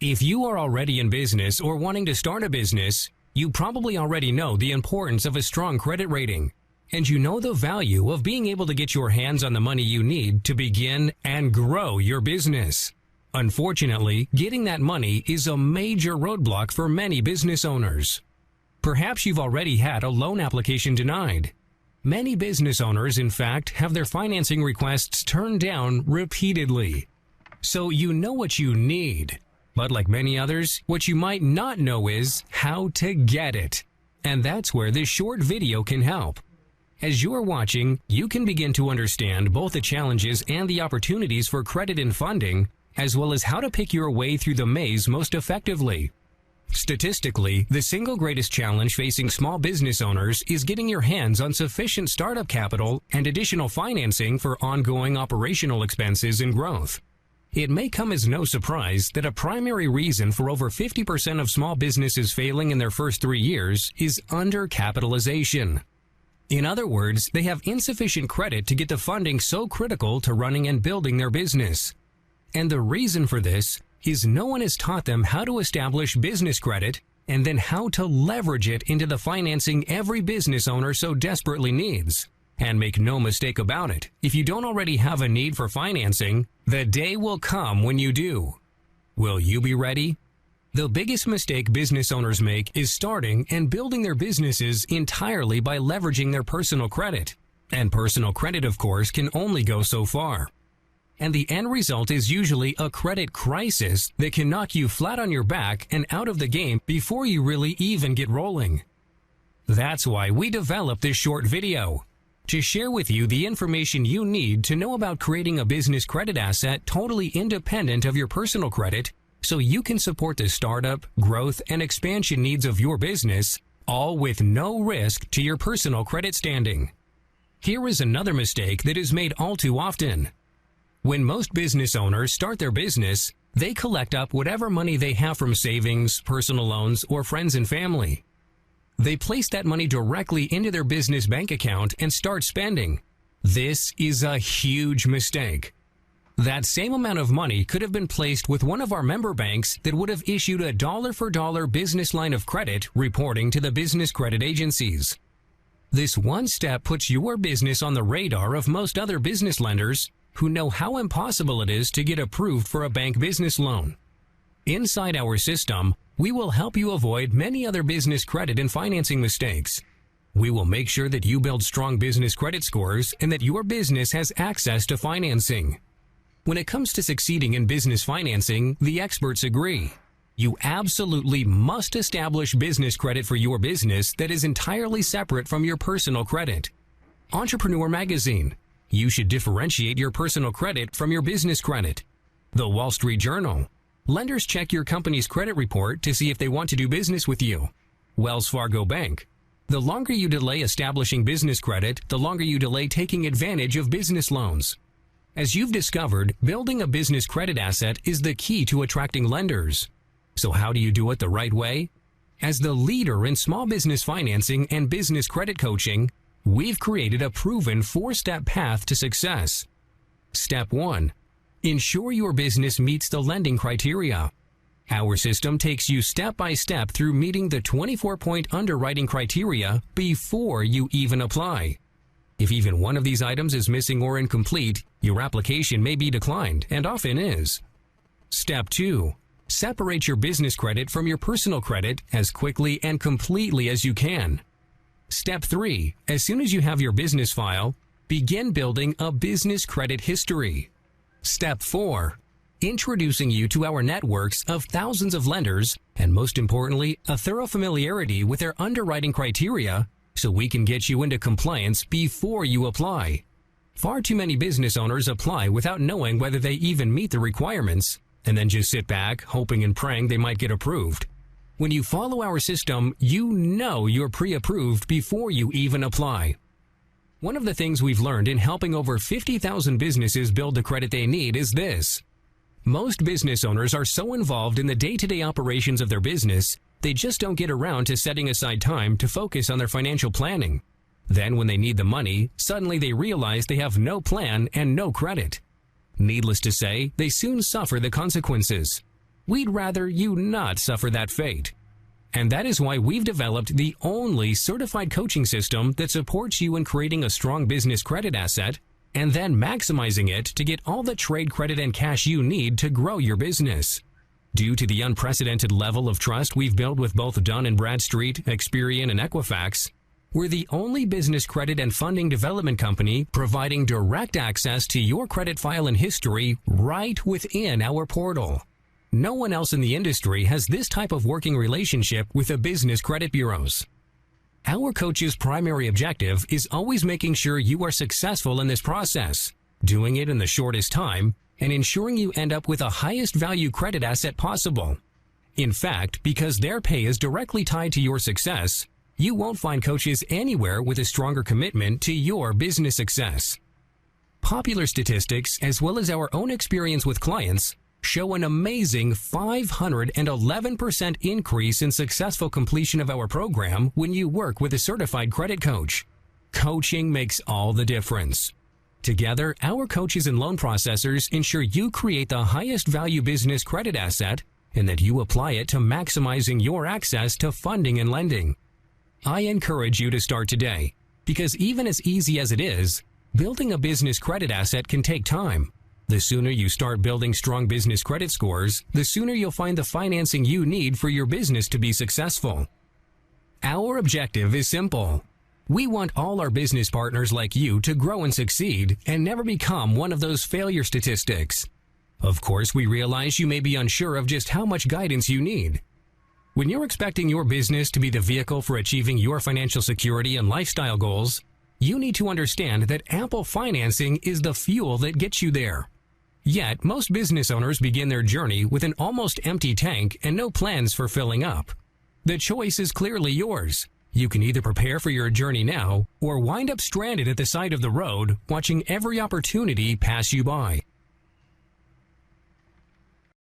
If you are already in business or wanting to start a business, you probably already know the importance of a strong credit rating, and you know the value of being able to get your hands on the money you need to begin and grow your business. Unfortunately, getting that money is a major roadblock for many business owners. Perhaps you've already had a loan application denied. Many business owners, in fact, have their financing requests turned down repeatedly. So you know what you need. But like many others, what you might not know is how to get it. And that's where this short video can help. As you're watching, you can begin to understand both the challenges and the opportunities for credit and funding, as well as how to pick your way through the maze most effectively. Statistically, the single greatest challenge facing small business owners is getting your hands on sufficient startup capital and additional financing for ongoing operational expenses and growth. It may come as no surprise that a primary reason for over 50% of small businesses failing in their first 3 years is undercapitalization. In other words, they have insufficient credit to get the funding so critical to running and building their business. And the reason for this is no one has taught them how to establish business credit and then how to leverage it into the financing every business owner so desperately needs. And make no mistake about it, if you don't already have a need for financing, the day will come when you do. Will you be ready? The biggest mistake business owners make is starting and building their businesses entirely by leveraging their personal credit. And personal credit, of course, can only go so far. And the end result is usually a credit crisis that can knock you flat on your back and out of the game before you really even get rolling. That's why we developed this short video, to share with you the information you need to know about creating a business credit asset totally independent of your personal credit, so you can support the startup, growth, and expansion needs of your business, all with no risk to your personal credit standing. Here is another mistake that is made all too often. When most business owners start their business, they collect up whatever money they have from savings, personal loans, or friends and family. They place that money directly into their business bank account and start spending. This is a huge mistake. That same amount of money could have been placed with one of our member banks that would have issued a dollar-for-dollar business line of credit reporting to the business credit agencies. This one step puts your business on the radar of most other business lenders who know how impossible it is to get approved for a bank business loan. Inside our system, we will help you avoid many other business credit and financing mistakes. We will make sure that you build strong business credit scores and that your business has access to financing. When it comes to succeeding in business financing, the experts agree. You absolutely must establish business credit for your business that is entirely separate from your personal credit. Entrepreneur Magazine. You should differentiate your personal credit from your business credit. The Wall Street Journal. Lenders check your company's credit report to see if they want to do business with you. Wells Fargo Bank. The longer you delay establishing business credit, the longer you delay taking advantage of business loans. As you've discovered, building a business credit asset is the key to attracting lenders. So how do you do it the right way? As the leader in small business financing and business credit coaching, we've created a proven 4-step path to success. Step 1. Ensure your business meets the lending criteria. Our system takes you step by step through meeting the 24-point underwriting criteria before you even apply. If even one of these items is missing or incomplete, your application may be declined, and often is. Step 2. Separate your business credit from your personal credit as quickly and completely as you can. Step 3. As soon as you have your business file, begin building a business credit history. Step 4. Introducing you to our networks of thousands of lenders, and most importantly, a thorough familiarity with their underwriting criteria, so we can get you into compliance before you apply. Far too many business owners apply without knowing whether they even meet the requirements, and then just sit back, hoping and praying they might get approved. When you follow our system, you know you're pre-approved before you even apply. One of the things we've learned in helping over 50,000 businesses build the credit they need is this. Most business owners are so involved in the day-to-day operations of their business, they just don't get around to setting aside time to focus on their financial planning. Then when they need the money, suddenly they realize they have no plan and no credit. Needless to say, they soon suffer the consequences. We'd rather you not suffer that fate. And that is why we've developed the only certified coaching system that supports you in creating a strong business credit asset and then maximizing it to get all the trade credit and cash you need to grow your business. Due to the unprecedented level of trust we've built with both Dun & Bradstreet, Experian, and Equifax, we're the only business credit and funding development company providing direct access to your credit file and history right within our portal. No one else in the industry has this type of working relationship with the business credit bureaus. Our coach's primary objective is always making sure you are successful in this process, doing it in the shortest time, and ensuring you end up with the highest value credit asset possible. In fact, because their pay is directly tied to your success, you won't find coaches anywhere with a stronger commitment to your business success. Popular statistics, as well as our own experience with clients, show an amazing 511% increase in successful completion of our program when you work with a certified credit coach. Coaching makes all the difference. Together, our coaches and loan processors ensure you create the highest value business credit asset and that you apply it to maximizing your access to funding and lending. I encourage you to start today, because even as easy as it is, building a business credit asset can take time. The sooner you start building strong business credit scores, the sooner you'll find the financing you need for your business to be successful. Our objective is simple. We want all our business partners like you to grow and succeed and never become one of those failure statistics. Of course, we realize you may be unsure of just how much guidance you need. When you're expecting your business to be the vehicle for achieving your financial security and lifestyle goals, you need to understand that ample financing is the fuel that gets you there. Yet, most business owners begin their journey with an almost empty tank and no plans for filling up. The choice is clearly yours. You can either prepare for your journey now or wind up stranded at the side of the road, watching every opportunity pass you by.